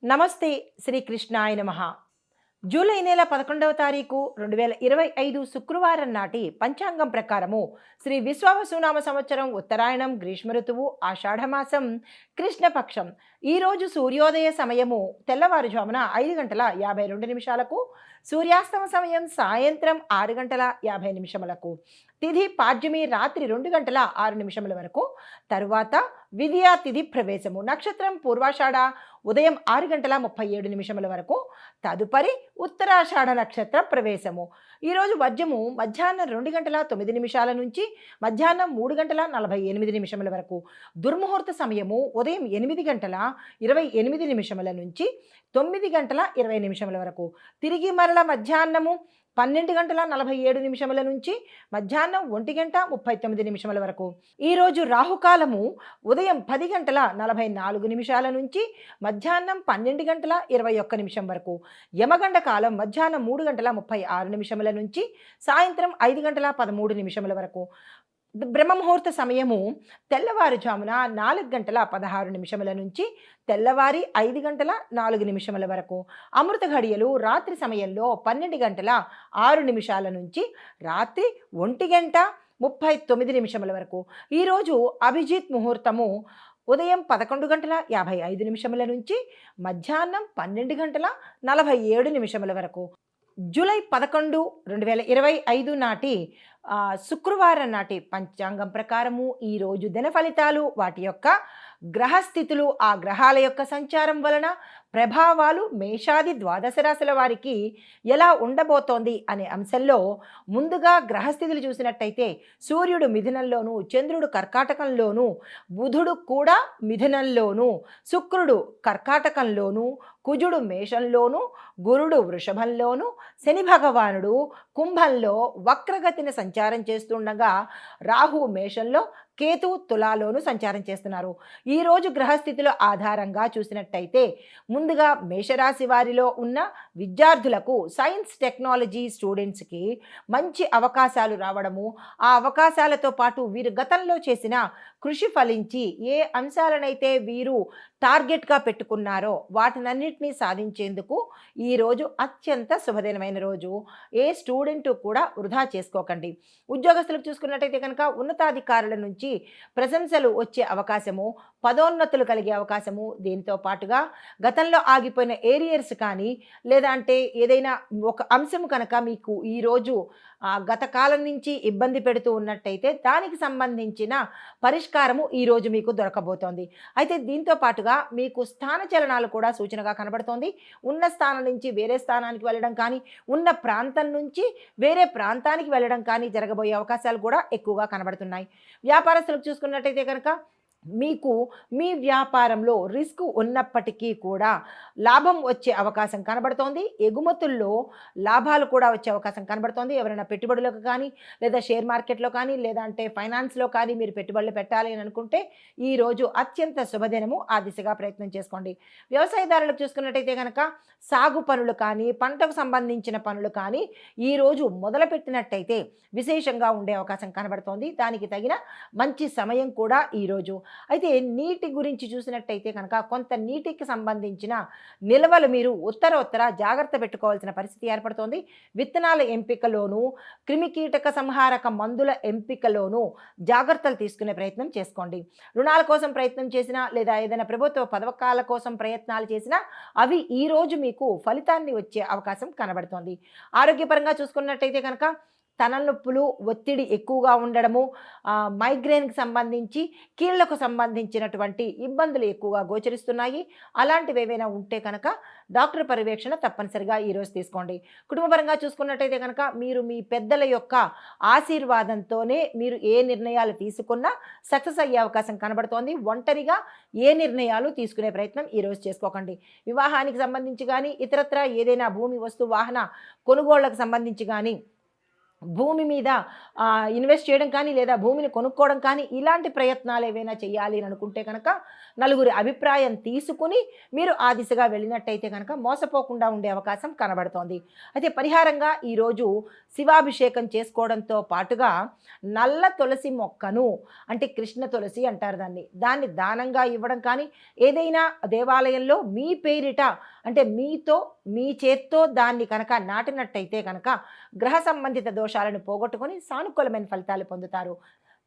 నమస్తే. శ్రీకృష్ణాయ నమః. జూలై నెల 11వ తారీఖు 2025 శుక్రవారం నాటి పంచాంగం ప్రకారము శ్రీ విశ్వావసునామ సంవత్సరం ఉత్తరాయణం గ్రీష్మ ఋతువు ఆషాఢమాసం కృష్ణపక్షం. ఈరోజు సూర్యోదయ సమయము తెల్లవారుజామున 5 గంటల 52 నిమిషాలకు, సూర్యాస్తమ సమయం సాయంత్రం 6 గంటల 50 నిమిషములకు, తిథి పాడ్యమి రాత్రి 2 గంటల 6 నిమిషముల వరకు, తరువాత విద్యా తిథి ప్రవేశము, నక్షత్రం పూర్వాషాఢ ఉదయం 6 గంటల 37 నిమిషముల వరకు, తదుపరి ఉత్తరాషాఢ నక్షత్ర ప్రవేశము. ఈరోజు వర్జము మధ్యాహ్నం 2 గంటల 9 నిమిషాల నుంచి మధ్యాహ్నం 3 గంటల 48 నిమిషముల వరకు, దుర్ముహూర్త సమయము ఉదయం 8 గంటల 28 నిమిషముల నుంచి 9 గంటల 20 నిమిషముల వరకు, తిరిగి మరల మధ్యాహ్నము 12 గంటల 47 నిమిషముల నుంచి మధ్యాహ్నం 1 గంట 39 నిమిషముల వరకు. ఈరోజు రాహుకాలము ఉదయం 10 గంటల 44 నిమిషాల నుంచి మధ్యాహ్నం 12 గంటల 21 నిమిషం వరకు, యమగండ కాలం మధ్యాహ్నం 3 గంటల 36 నిమిషముల నుంచి సాయంత్రం 5 గంటల 13 నిమిషముల వరకు. బ్రహ్మముహూర్త సమయము తెల్లవారుజామున 4 గంటల 16 నిమిషముల నుంచి తెల్లవారి 5 గంటల 4 నిమిషముల వరకు. అమృత ఘడియలు రాత్రి సమయంలో 12 గంటల 6 నిమిషాల నుంచి రాత్రి 1 గంట 39 నిమిషముల వరకు. ఈరోజు అభిజిత్ ముహూర్తము ఉదయం 11 గంటల 55 నిమిషముల నుంచి మధ్యాహ్నం 12 గంటల 47 నిమిషముల వరకు. జూలై 11, 2025 నాటి శుక్రవారం నాటి పంచాంగం ప్రకారము ఈరోజు దిన ఫలితాలు, వాటి యొక్క గ్రహస్థితులు, ఆ గ్రహాల యొక్క సంచారం వలన ప్రభావాలు మేషాది ద్వాదశ రాశుల వారికి ఎలా ఉండబోతోంది అనే అంశంలో ముందుగా గ్రహస్థితులు చూసినట్టయితే సూర్యుడు మిథునంలోను, చంద్రుడు కర్కాటకంలోను, బుధుడు కూడా మిథునంలోను, శుక్రుడు కర్కాటకంలోను, కుజుడు మేషంలోను, గురుడు వృషభంలోను, శని భగవానుడు కుంభంలో వక్రగతిని సంచారం చేస్తుండగా రాహు మేషంలో, కేతు తులాలోను సంచారం చేస్తున్నారు. ఈరోజు గ్రహస్థితుల ఆధారంగా చూసినట్టయితే ముందుగా మేషరాశి వారిలో ఉన్న విద్యార్థులకు, సైన్స్ టెక్నాలజీ స్టూడెంట్స్కి మంచి అవకాశాలు రావడము, ఆ అవకాశాలతో పాటు వీరు గతంలో చేసిన కృషి ఫలించి ఏ అంశాలనైతే వీరు టార్గెట్గా పెట్టుకున్నారో వాటినన్నింటినీ సాధించేందుకు ఈరోజు అత్యంత శుభదినమైన రోజు. ఏ స్టూడెంట్ కూడా వృధా చేసుకోకండి. ఉద్యోగస్తులకు చూసుకున్నట్టయితే కనుక ఉన్నతాధికారుల నుంచి ప్రశంసలు వచ్చే అవకాశము, పదోన్నతులు కలిగే అవకాశము, దీంతో పాటుగా గతంలో ఆగిపోయిన ఏరియర్స్ కానీ లేదా అంటే ఏదైనా ఒక అంశం కనుక మీకు ఈరోజు గత కాలం నుంచి ఇబ్బంది పెడుతూ ఉన్నట్టయితే దానికి సంబంధించిన పరిష్కారము ఈరోజు మీకు దొరకబోతోంది. అయితే దీంతో పాటుగా మీకు స్థాన చలనాలు కూడా సూచనగా కనబడుతోంది. ఉన్న స్థానం నుంచి వేరే స్థానానికి వెళ్ళడం కానీ, ఉన్న ప్రాంతం నుంచి వేరే ప్రాంతానికి వెళ్ళడం కానీ జరగబోయే అవకాశాలు కూడా ఎక్కువగా కనబడుతున్నాయి. వ్యాపారస్తులకు చూసుకున్నట్టయితే కనుక మీకు మీ వ్యాపారంలో రిస్క్ ఉన్నప్పటికీ కూడా లాభం వచ్చే అవకాశం కనబడుతోంది. ఎగుమతుల్లో లాభాలు కూడా వచ్చే అవకాశం కనబడుతోంది. ఎవరైనా పెట్టుబడులకు కానీ లేదా షేర్ మార్కెట్లో కానీ లేదా అంటే ఫైనాన్స్లో కానీ మీరు పెట్టుబడులు పెట్టాలి అని అనుకుంటే ఈరోజు అత్యంత శుభదినము. ఆ దిశగా ప్రయత్నం చేసుకోండి. వ్యవసాయదారులకు చూసుకున్నట్టయితే కనుక సాగు పనులు కానీ, పంటకు సంబంధించిన పనులు కానీ ఈరోజు మొదలుపెట్టినట్టయితే విశేషంగా ఉండే అవకాశం కనబడుతోంది. దానికి తగిన మంచి సమయం కూడా ఈరోజు. అయితే నీటి గురించి చూసినట్టయితే కనుక కొంత నీటికి సంబంధించిన నిల్వలు మీరు ఉత్తర జాగ్రత్త పెట్టుకోవాల్సిన పరిస్థితి ఏర్పడుతోంది. విత్తనాల ఎంపికలోనూ, క్రిమికీటక సంహారక మందుల ఎంపికలోనూ జాగ్రత్తలు తీసుకునే ప్రయత్నం చేసుకోండి. రుణాల కోసం ప్రయత్నం చేసినా లేదా ఏదైనా ప్రభుత్వ పథకాల కోసం ప్రయత్నాలు చేసినా అవి ఈరోజు మీకు ఫలితాన్ని వచ్చే అవకాశం కనబడుతోంది. ఆరోగ్యపరంగా చూసుకున్నట్టయితే కనుక తలనొప్పులు, ఒత్తిడి ఎక్కువగా ఉండడము, మైగ్రేన్కి సంబంధించి కీళ్లకు సంబంధించినటువంటి ఇబ్బందులు ఎక్కువగా గోచరిస్తున్నాయి. అలాంటివి ఏవైనా ఉంటే కనుక డాక్టర్ పర్యవేక్షణ తప్పనిసరిగా ఈరోజు తీసుకోండి. కుటుంబపరంగా చూసుకున్నట్టయితే కనుక మీరు మీ పెద్దల యొక్క ఆశీర్వాదంతోనే మీరు ఏ నిర్ణయాలు తీసుకున్నా సక్సెస్ అయ్యే అవకాశం కనబడుతోంది. ఒంటరిగా ఏ నిర్ణయాలు తీసుకునే ప్రయత్నం ఈరోజు చేసుకోకండి. వివాహానికి సంబంధించి కానీ, ఇతరత్రా ఏదైనా భూమి, వస్తు, వాహన కొనుగోళ్లకు సంబంధించి కానీ భూమి మీద ఇన్వెస్ట్ చేయడం కానీ, లేదా భూమిని కొనుక్కోవడం కానీ, ఇలాంటి ప్రయత్నాలు ఏవైనా చేయాలి అని అనుకుంటే కనుక, నలుగురి అభిప్రాయం తీసుకుని మీరు ఆ దిశగా వెళ్ళినట్టయితే కనుక మోసపోకుండా ఉండే అవకాశం కనబడుతోంది. అయితే పరిహారంగా ఈరోజు శివాభిషేకం చేసుకోవడంతో పాటుగా నల్ల తులసి మొక్కను, అంటే కృష్ణ తులసి అంటారు దాన్ని, దాన్ని దానంగా ఇవ్వడం కానీ, ఏదైనా దేవాలయంలో మీ పేరిట, అంటే మీ చేత్తో దాన్ని కనుక నాటినట్టయితే కనుక గ్రహ సంబంధిత దోషాలను పోగొట్టుకొని సానుకూలమైన ఫలితాలు పొందుతారు.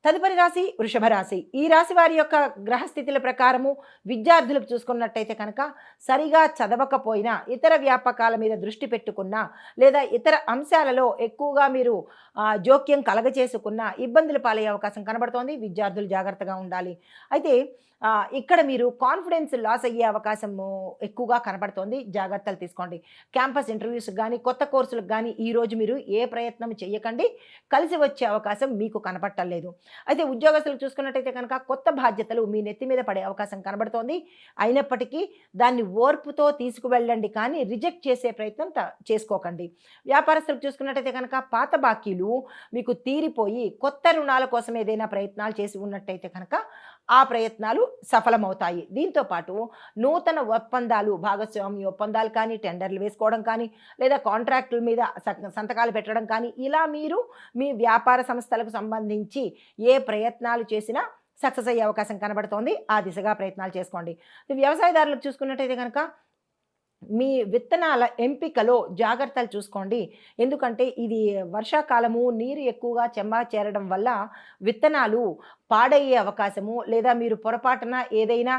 తదుపరి రాశి వృషభ రాశి. ఈ రాశి వారి యొక్క గ్రహస్థితుల ప్రకారము విద్యార్థులకు చూసుకున్నట్టయితే కనుక సరిగా చదవకపోయినా, ఇతర వ్యాపకాల మీద దృష్టి పెట్టుకున్నా, లేదా ఇతర అంశాలలో ఎక్కువగా మీరు జోక్యం కలగచేసుకున్న ఇబ్బందులు పాలయ్యే అవకాశం కనబడుతోంది. విద్యార్థులు జాగ్రత్తగా ఉండాలి. అయితే ఇక్కడ మీరు కాన్ఫిడెన్స్ లాస్ అయ్యే అవకాశము ఎక్కువగా కనబడుతోంది. జాగ్రత్తలు తీసుకోండి. క్యాంపస్ ఇంటర్వ్యూస్కి కానీ, కొత్త కోర్సులకు కానీ ఈరోజు మీరు ఏ ప్రయత్నం చేయకండి. కలిసి వచ్చే అవకాశం మీకు కనపట్టలేదు. అయితే ఉద్యోగస్తులు చూసుకున్నట్టయితే కనుక కొత్త బాధ్యతలు మీ నెత్తి మీద పడే అవకాశం కనబడుతోంది. అయినప్పటికీ దాన్ని ఓర్పుతో తీసుకువెళ్ళండి, కానీ రిజెక్ట్ చేసే ప్రయత్నం చేసుకోకండి. వ్యాపారస్తులకు చూసుకున్నట్టయితే కనుక పాత బాకీలు మీకు తీరిపోయి కొత్త రుణాల కోసం ఏదైనా ప్రయత్నాలు చేసి ఉన్నట్టయితే కనుక ఆ ప్రయత్నాలు సఫలమవుతాయి. దీంతోపాటు నూతన ఒప్పందాలు, భాగస్వామ్య ఒప్పందాలు కానీ, టెండర్లు వేసుకోవడం కానీ, లేదా కాంట్రాక్టుల మీద సంతకాలు పెట్టడం కానీ, ఇలా మీరు మీ వ్యాపార సంస్థలకు సంబంధించి ఏ ప్రయత్నాలు చేసినా సక్సెస్ అయ్యే అవకాశం కనబడుతోంది. ఆ దిశగా ప్రయత్నాలు చేసుకోండి. వ్యవసాయదారులకు చూసుకున్నట్టయితే కనుక మీ విత్తనాల ఎంపికలో జాగ్రత్తలు చూసుకోండి. ఎందుకంటే ఇది వర్షాకాలము, నీరు ఎక్కువగా చేరడం వల్ల విత్తనాలు పాడయ్యే అవకాశము, లేదా మీరు పొరపాటున ఏదైనా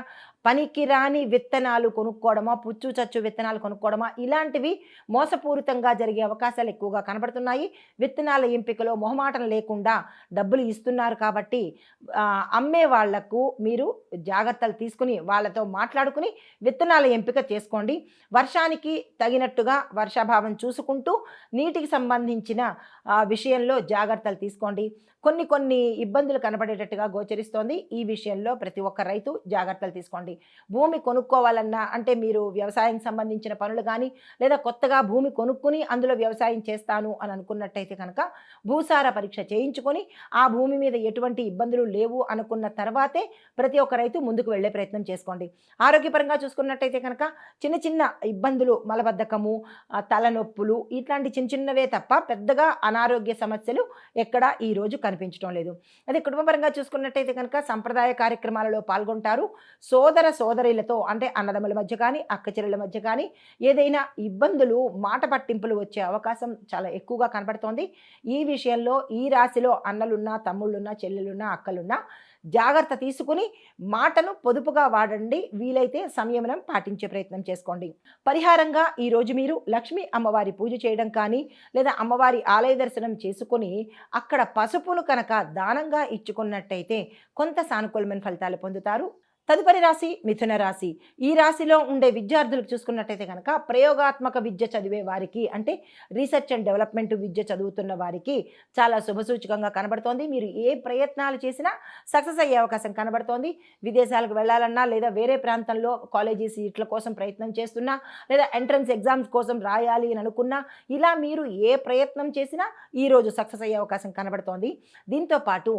పనికిరాని విత్తనాలు కొనుక్కోవడమా, పుచ్చు చచ్చు విత్తనాలు కొనుక్కోవడమా, ఇలాంటివి మోసపూరితంగా జరిగే అవకాశాలు ఎక్కువగా కనబడుతున్నాయి. విత్తనాల ఎంపికలో మొహమాటం లేకుండా డబ్బులు ఇస్తున్నారు కాబట్టి అమ్మే వాళ్లకు మీరు జాగ్రత్తలు తీసుకుని వాళ్ళతో మాట్లాడుకుని విత్తనాల ఎంపిక చేసుకోండి. వర్షానికి తగినట్టుగా వర్షాభావం చూసుకుంటూ నీటికి సంబంధించిన విషయంలో జాగ్రత్తలు తీసుకోండి. కొన్ని ఇబ్బందులు కనబడేటట్టుగా గోచరిస్తోంది. ఈ విషయంలో ప్రతి ఒక్క రైతు జాగ్రత్తలు తీసుకోండి. భూమి కొనుక్కోవాలన్నా, అంటే మీరు వ్యవసాయం సంబంధించిన పనులు కానీ, లేదా కొత్తగా భూమి కొనుక్కుని అందులో వ్యవసాయం చేస్తాను అని అనుకున్నట్టయితే కనుక భూసార పరీక్ష చేయించుకొని ఆ భూమి మీద ఎటువంటి ఇబ్బందులు లేవు అనుకున్న తర్వాతే ప్రతి ఒక్క రైతు ముందుకు వెళ్ళే ప్రయత్నం చేసుకోండి. ఆరోగ్యపరంగా చూసుకున్నట్టయితే కనుక చిన్న ఇబ్బందులు, మలబద్ధకము, తలనొప్పులు, ఇట్లాంటి చిన్నవే తప్ప పెద్దగా అనారోగ్య సమస్యలు ఎక్కడా ఈరోజు కనిపించడం లేదు. అదే కుటుంబపరంగా చూసుకున్నట్టయితే కనుక సంప్రదాయ కార్యక్రమాలలో పాల్గొంటారు. సోదరీలతో, అంటే అన్నదమ్ముల మధ్య కానీ, అక్కచెల్లెల మధ్య కానీ ఏదైనా ఇబ్బందులు, మాట పట్టింపులు వచ్చే అవకాశం చాలా ఎక్కువగా కనబడుతోంది. ఈ విషయంలో ఈ రాశిలో అన్నలున్నా, తమ్ముళ్ళున్నా, చెల్లెలున్నా, అక్కలున్నా జాగ్రత్త తీసుకుని మాటను పొదుపుగా వాడండి. వీలైతే సంయమనం పాటించే ప్రయత్నం చేసుకోండి. పరిహారంగా ఈరోజు మీరు లక్ష్మీ అమ్మవారి పూజ చేయడం కానీ, లేదా అమ్మవారి ఆలయ దర్శనం చేసుకుని అక్కడ పసుపును కనుక దానంగా ఇచ్చుకున్నట్టయితే కొంత సానుకూలమైన ఫలితాలు పొందుతారు. తదుపరి రాశి మిథున రాశి. ఈ రాశిలో ఉండే విద్యార్థులకు చూసుకున్నట్టయితే కనుక ప్రయోగాత్మక విద్య చదివే వారికి, అంటే రీసెర్చ్ అండ్ డెవలప్మెంట్ విద్య చదువుతున్న వారికి చాలా శుభసూచకంగా కనబడుతోంది. మీరు ఏ ప్రయత్నాలు చేసినా సక్సెస్ అయ్యే అవకాశం కనబడుతోంది. విదేశాలకు వెళ్ళాలన్నా, లేదా వేరే ప్రాంతంలో కాలేజీ సీట్ల కోసం ప్రయత్నం చేస్తున్నా, లేదా ఎంట్రన్స్ ఎగ్జామ్స్ కోసం రాయాలి అని అనుకున్నా, ఇలా మీరు ఏ ప్రయత్నం చేసినా ఈరోజు సక్సెస్ అయ్యే అవకాశం కనబడుతోంది. దీంతోపాటు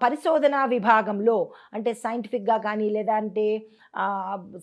పరిశోధనా విభాగంలో, అంటే సైంటిఫిక్గా కానీ, లేదంటే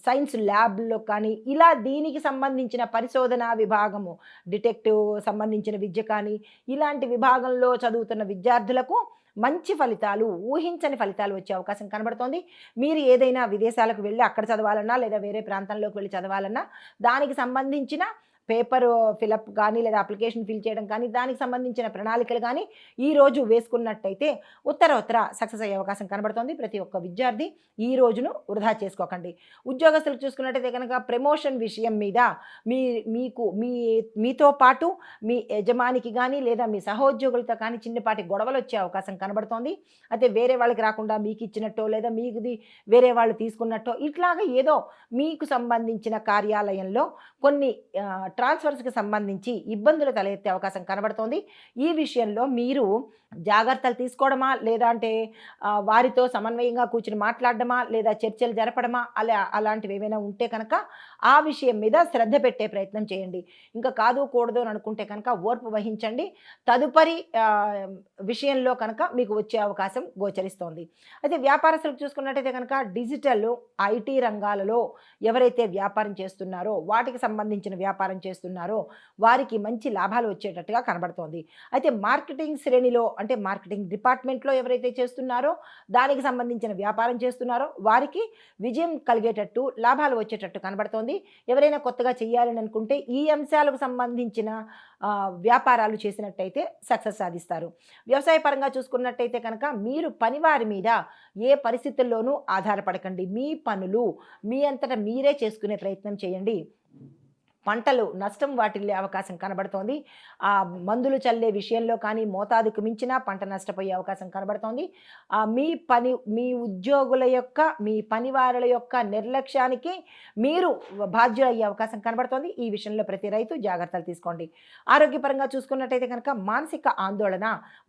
సైన్స్ ల్యాబ్లో కానీ, ఇలా దీనికి సంబంధించిన పరిశోధనా విభాగము, డిటెక్టివ్ సంబంధించిన విద్య కానీ, ఇలాంటి విభాగంలో చదువుతున్న విద్యార్థులకు మంచి ఫలితాలు, ఊహించని ఫలితాలు వచ్చే అవకాశం కనబడుతోంది. మీరు ఏదైనా విదేశాలకు వెళ్ళి అక్కడ చదవాలన్నా, లేదా వేరే ప్రాంతంలోకి వెళ్ళి చదవాలన్నా, దానికి సంబంధించిన పేపర్ ఫిలప్ కానీ, లేదా అప్లికేషన్ ఫిల్ చేయడం కానీ, దానికి సంబంధించిన ప్రణాళికలు కానీ ఈరోజు వేసుకున్నట్టయితే ఉత్తర సక్సెస్ అయ్యే అవకాశం కనబడుతోంది. ప్రతి ఒక్క విద్యార్థి ఈ రోజును వృధా చేసుకోకండి. ఉద్యోగస్తులు చూసుకున్నట్టయితే కనుక ప్రమోషన్ విషయం మీద మీతో పాటు మీ యజమానికి కానీ, లేదా మీ సహోద్యోగులతో కానీ చిన్నపాటి గొడవలు వచ్చే అవకాశం కనబడుతోంది. అయితే వేరే వాళ్ళకి రాకుండా మీకు ఇచ్చినట్టో, లేదా మీది వేరే వాళ్ళు తీసుకున్నట్టో, ఇట్లాగా ఏదో మీకు సంబంధించిన కార్యాలయంలో కొన్ని ట్రాన్స్ఫర్స్కి సంబంధించి ఇబ్బందులు తలెత్తే అవకాశం కనబడుతోంది. ఈ విషయంలో మీరు జాగ్రత్తలు తీసుకోవడమా, లేదా అంటే వారితో సమన్వయంగా కూర్చుని మాట్లాడడమా, లేదా చర్చలు జరపడమా, అలాంటివి ఏమైనా ఉంటే కనుక ఆ విషయం మీద శ్రద్ధ పెట్టే ప్రయత్నం చేయండి. ఇంకా కాదు కూడదు అని అనుకుంటే కనుక ఓర్పు వహించండి. తదుపరి విషయంలో కనుక మీకు వచ్చే అవకాశం గోచరిస్తోంది. అయితే వ్యాపారస్తులకు చూసుకున్నట్టయితే కనుక డిజిటల్, ఐటీ రంగాలలో ఎవరైతే వ్యాపారం చేస్తున్నారో, వాటికి సంబంధించిన వ్యాపారం చేస్తున్నారో వారికి మంచి లాభాలు వచ్చేటట్టుగా కనబడుతోంది. అయితే మార్కెటింగ్ శ్రేణిలో అంటే మార్కెటింగ్ డిపార్ట్మెంట్లో ఎవరైతే చేస్తున్నారో, దానికి సంబంధించిన వ్యాపారం చేస్తున్నారో వారికి విజయం కలిగేటట్టు, లాభాలు వచ్చేటట్టు కనబడుతోంది. ఎవరైనా కొత్తగా చేయాలని అనుకుంటే ఈ అంశాలకు సంబంధించిన వ్యాపారాలు చేసినట్టయితే సక్సెస్ సాధిస్తారు. వ్యవసాయ పరంగా చూసుకున్నట్టయితే కనుక మీరు పనివారి మీద ఏ పరిస్థితుల్లోనూ ఆధారపడకండి. మీ పనులు మీ అంతటా మీరే చేసుకునే ప్రయత్నం చేయండి. పంటలు నష్టం వాటిల్లే అవకాశం కనబడుతోంది. మందులు చల్లే విషయంలో కానీ మోతాదుకు మించినా పంట నష్టపోయే అవకాశం కనబడుతోంది. మీ ఉద్యోగుల యొక్క, మీ పనివారుల యొక్క నిర్లక్ష్యానికి మీరు బాధ్యులయ్యే అవకాశం కనబడుతోంది. ఈ విషయంలో ప్రతి రైతు జాగ్రత్తలు తీసుకోండి. ఆరోగ్యపరంగా చూసుకున్నట్టయితే కనుక మానసిక ఆందోళన,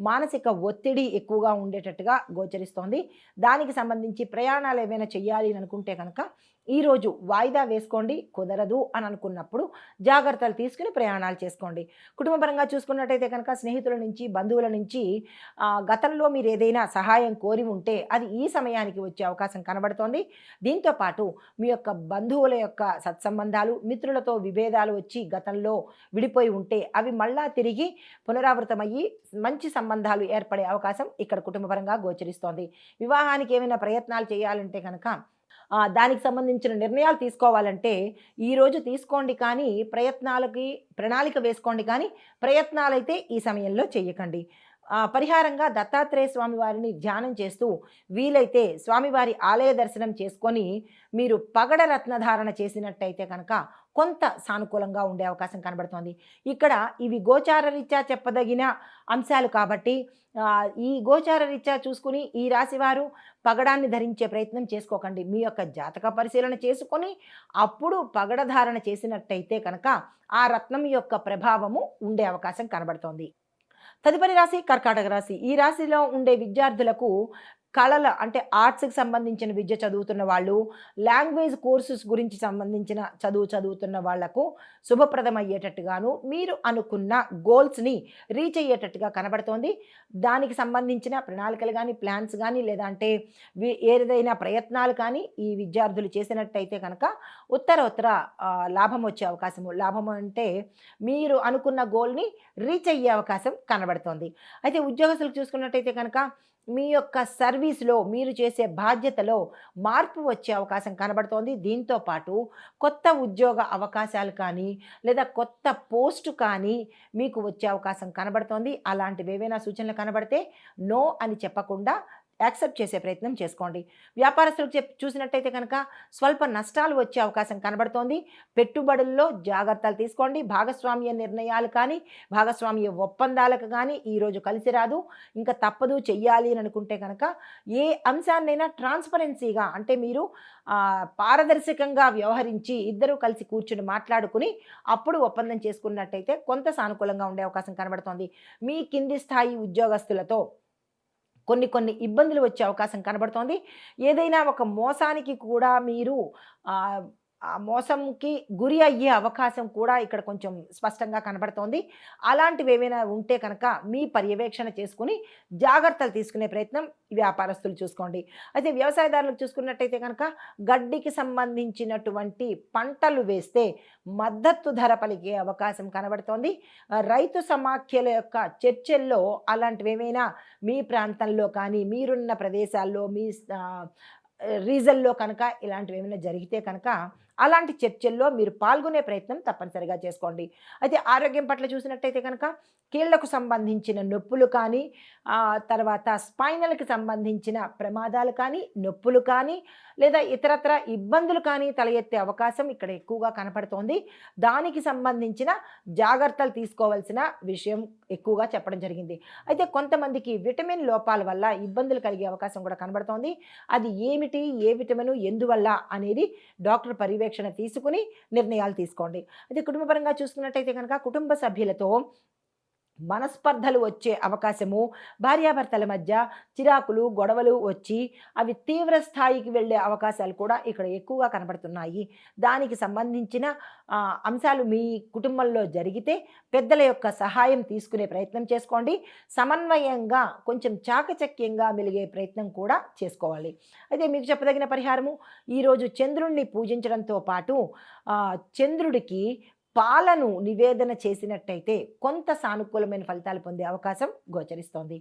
మానసిక ఒత్తిడి ఎక్కువగా ఉండేటట్టుగా గోచరిస్తోంది. దానికి సంబంధించి ప్రయాణాలు ఏమైనా చేయాలి అనుకుంటే కనుక ఈరోజు వాయిదా వేసుకోండి. కుదరదు అని అనుకున్నప్పుడు జాగ్రత్తలు తీసుకుని ప్రయాణాలు చేసుకోండి. కుటుంబపరంగా చూసుకున్నట్టయితే కనుక స్నేహితుల నుంచి, బంధువుల నుంచి గతంలో మీరు ఏదైనా సహాయం కోరి ఉంటే అది ఈ సమయానికి వచ్చే అవకాశం కనబడుతోంది. దీంతోపాటు మీ యొక్క బంధువుల యొక్క సత్సంబంధాలు, మిత్రులతో విభేదాలు వచ్చి గతంలో విడిపోయి ఉంటే అవి మళ్ళా తిరిగి పునరావృతమయ్యి మంచి సంబంధాలు ఏర్పడే అవకాశం ఇక్కడ కుటుంబపరంగా గోచరిస్తోంది. వివాహానికి ఏమైనా ప్రయత్నాలు చేయాలంటే కనుక దానికి సంబంధించిన నిర్ణయాలు తీసుకోవాలంటే ఈరోజు తీసుకోండి, కానీ ప్రణాళిక వేసుకోండి, కానీ ప్రయత్నాలైతే ఈ సమయంలో చేయకండి. పరిహారంగా దత్తాత్రేయ స్వామి వారిని ధ్యానం చేస్తూ వీలైతే స్వామివారి ఆలయ దర్శనం చేసుకొని మీరు పగడ రత్నధారణ చేసినట్టయితే కనుక కొంత సానుకూలంగా ఉండే అవకాశం కనబడుతోంది. ఇక్కడ ఇవి గోచార రీత్యా చెప్పదగిన అంశాలు కాబట్టి ఈ గోచార రీత్యా చూసుకుని ఈ రాశివారు పగడాన్ని ధరించే ప్రయత్నం చేసుకోకండి. మీ యొక్క జాతక పరిశీలన చేసుకొని అప్పుడు పగడ ధారణ చేసినట్టయితే కనుక ఆ రత్నం యొక్క ప్రభావము ఉండే అవకాశం కనబడుతోంది. తదుపరి రాశి కర్కాటక రాశి. ఈ రాశిలో ఉండే విద్యార్థులకు కళల అంటే ఆర్ట్స్కి సంబంధించిన విద్య చదువుతున్న వాళ్ళు, లాంగ్వేజ్ కోర్సెస్ గురించి సంబంధించిన చదువుతున్న వాళ్లకు శుభప్రదమయ్యేటట్టుగాను, మీరు అనుకున్న గోల్స్ని రీచ్ అయ్యేటట్టుగా కనబడుతోంది. దానికి సంబంధించిన ప్రణాళికలు కానీ, ప్లాన్స్ కానీ, లేదంటే ఏదైనా ప్రయత్నాలు కానీ ఈ విద్యార్థులు చేసినట్టయితే కనుక ఉత్తర లాభం వచ్చే అవకాశము. లాభం అంటే మీరు అనుకున్న గోల్ని రీచ్ అయ్యే అవకాశం కనబడుతోంది. అయితే ఉద్యోగస్తులకు చూసుకున్నట్టయితే కనుక మీ యొక్క సర్వీస్లో మీరు చేసే బాధ్యతలో మార్పు వచ్చే అవకాశం కనబడుతోంది. దీంతో పాటు కొత్త ఉద్యోగ అవకాశాలు కానీ, లేదా కొత్త పోస్టు కానీ మీకు వచ్చే అవకాశం కనబడుతోంది. అలాంటివి ఏవైనా సూచనలు కనబడితే నో అని చెప్పకుండా యాక్సెప్ట్ చేసే ప్రయత్నం చేసుకోండి. వ్యాపారస్తులకు చూసినట్టయితే కనుక స్వల్ప నష్టాలు వచ్చే అవకాశం కనబడుతోంది. పెట్టుబడుల్లో జాగ్రత్తలు తీసుకోండి. భాగస్వామ్య నిర్ణయాలు కానీ, భాగస్వామ్య ఒప్పందాలకు కానీ ఈరోజు కలిసి రాదు. ఇంకా తప్పదు చెయ్యాలి అని అనుకుంటే కనుక ఏ అంశాన్నైనా ట్రాన్స్పరెన్సీగా అంటే మీరు పారదర్శకంగా వ్యవహరించి ఇద్దరూ కలిసి కూర్చుని మాట్లాడుకుని అప్పుడు ఒప్పందం చేసుకున్నట్టయితే కొంత సానుకూలంగా ఉండే అవకాశం కనబడుతోంది. మీ కింది స్థాయి ఉద్యోగస్తులతో కొన్ని ఇబ్బందులు వచ్చే అవకాశం కనబడుతోంది. ఏదైనా ఒక మోసానికి కూడా మీరు ఆ మోసంకి గురి అయ్యే అవకాశం కూడా ఇక్కడ కొంచెం స్పష్టంగా కనబడుతోంది. అలాంటివి ఏమైనా ఉంటే కనుక మీ పర్యవేక్షణ చేసుకుని జాగ్రత్తలు తీసుకునే ప్రయత్నం వ్యాపారస్తులు చూసుకోండి. అయితే వ్యవసాయదారులకు చూసుకున్నట్టయితే కనుక గడ్డికి సంబంధించినటువంటి పంటలు వేస్తే మద్దతు ధర పలికే అవకాశం కనబడుతోంది. రైతు సమాఖ్యల యొక్క చర్చల్లో అలాంటివి ఏమైనా మీ ప్రాంతంలో కానీ, మీరున్న ప్రదేశాల్లో, మీ రీజన్లో కనుక ఇలాంటివి ఏమైనా జరిగితే కనుక అలాంటి చర్చల్లో మీరు పాల్గొనే ప్రయత్నం తప్పనిసరిగా చేసుకోండి. అయితే ఆరోగ్యం పట్ల చూసినట్టయితే కనుక కీళ్లకు సంబంధించిన నొప్పులు కానీ, తర్వాత స్పైనల్కి సంబంధించిన ప్రమాదాలు కానీ, నొప్పులు కానీ, లేదా ఇతరత్ర ఇబ్బందులు కానీ తల ఎత్తే అవకాశం ఇక్కడ ఎక్కువగా కనపడుతోంది. దానికి సంబంధించిన జాగ్రత్తలు తీసుకోవాల్సిన విషయం ఎక్కువగా చెప్పడం జరిగింది. అయితే కొంతమందికి విటమిన్ లోపాల వల్ల ఇబ్బందులు కలిగే అవకాశం కూడా కనబడుతోంది. అది ఏమిటి, ఏ విటమిన్ ఎందువల్ల అనేది డాక్టర్ పర్యవేక్షణ పర్యవేక్షణ తీసుకుని నిర్ణయాలు తీసుకోండి. అయితే కుటుంబపరంగా చూసుకున్నట్టయితే కనుక కుటుంబ సభ్యులతో మనస్పర్ధలు వచ్చే అవకాశము, భార్యాభర్తల మధ్య చిరాకులు, గొడవలు వచ్చి అవి తీవ్ర స్థాయికి వెళ్ళే అవకాశాలు కూడా ఇక్కడ ఎక్కువగా కనబడుతున్నాయి. దానికి సంబంధించిన అంశాలు మీ కుటుంబంలో జరిగితే పెద్దల యొక్క సహాయం తీసుకునే ప్రయత్నం చేసుకోండి. సమన్వయంగా కొంచెం చాకచక్యంగా మెలిగే ప్రయత్నం కూడా చేసుకోవాలి. అయితే మీకు చెప్పదగిన పరిహారము, ఈరోజు చంద్రుడిని పూజించడంతో పాటు చంద్రుడికి పాలను నివేదన చేసినట్టయితే కొంత సానుకూలమైన ఫలితాలు పొందే అవకాశం గోచరిస్తోంది.